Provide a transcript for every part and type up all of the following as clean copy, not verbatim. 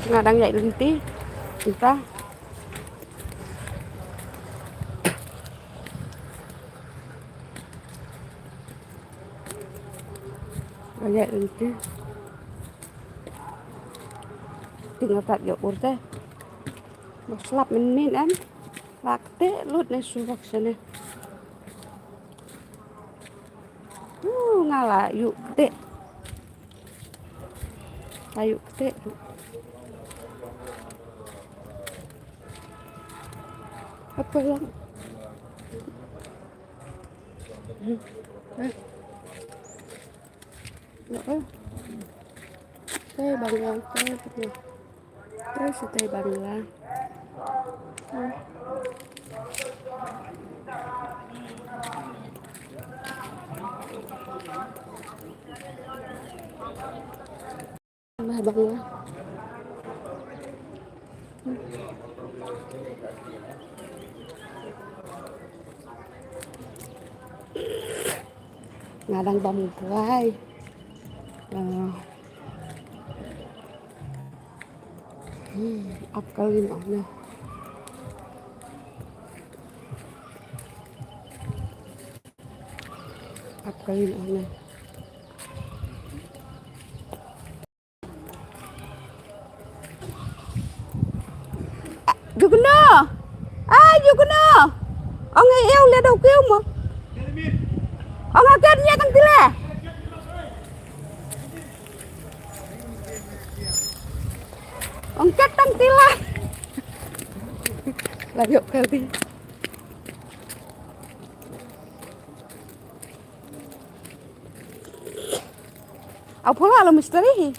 Nga đang dậy lên tí chúng ta đang dậy lên tí tinggal tak jauh urte selap menit kan lakte lut nih subak sana ngalah yuk te ayo te apa yang teh banglang teh teh banglang nah banglang ngadang bambu puai apkalin nih apkalin nih Jugno Jugno ông ấy yêu lên đầu kêu mà ông ấy kêu nha thằng tila ông cắt thằng tila là hiệu kêu đi ông phố là misteri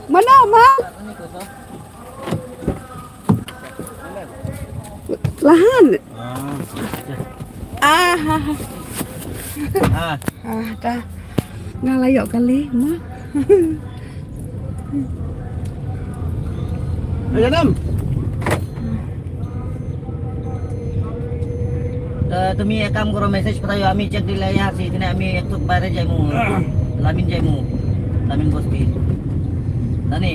mana ma lahan dah nggak layak kali mah ayo nam tumi akam kuro message patayo ami cek di layar si tina ami tuk bare jaimu lamin bospi tani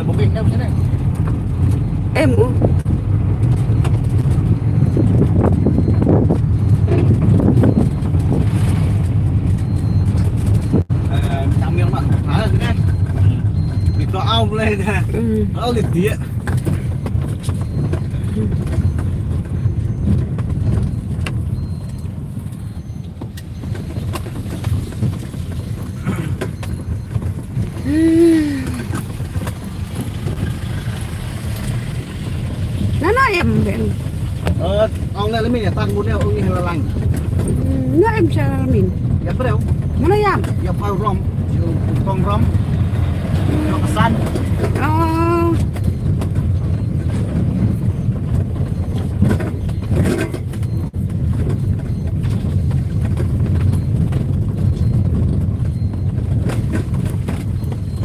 bukit dah sana em sambil mak kan itu au lên nè au liệt tía nó em bên ông này lấy mình tăng muốn đeo ông như là lành nó em sao mình gặp đâu mana yam gặp vào rom con rom nó kesan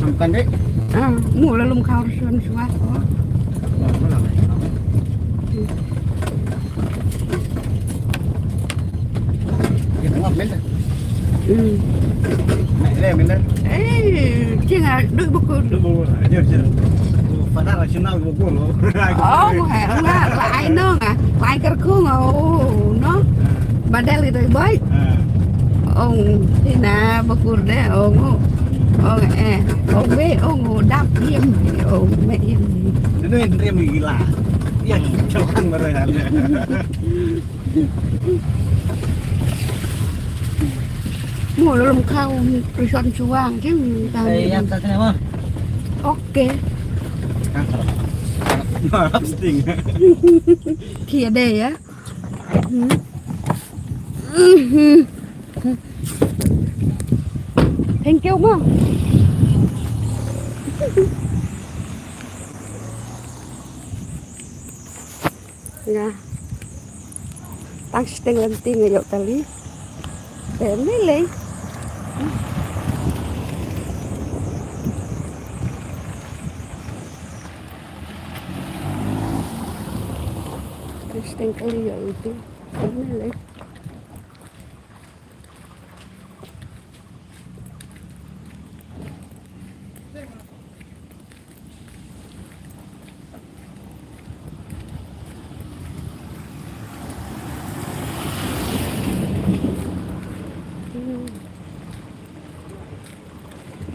sampan đấy mua là lùng khao xuân xóa mẹ đây mình đây chứ là đôi bốc phải là chuyện nào của cô luôn hẹn lại nó lại cái khung nó bà đây rồi bấy ông thì là bốc đấy ông biết ông đáp im ông mẹ im nó nên em gila ya cho ăn mà rồi hả mua lồng khao xuân xuang chứ đây em ta thế nào ok nó hấp tình kia đề á thank you mà Ya. Tang sting lenting ayo tali. Milih. Sting kali ya itu. Milih.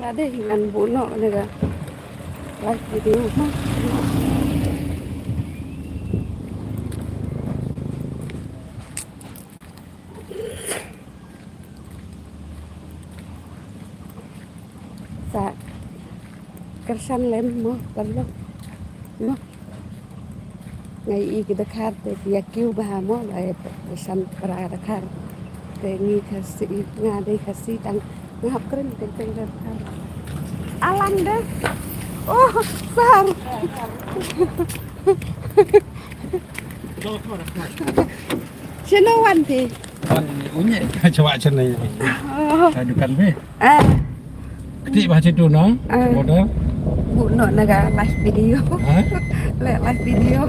Ada dengan buno nega live video mah sa kersan lem mo talo mo ngày kita khát thì kêu bà mo lại kersan para khát thì nghi khasi nga đây khasi tăng ngap keren teng alam deh oh besar sino wanti Kon unye coba cenai. Adukan be. Ketik baca tu no. Modal. buno naga live video live video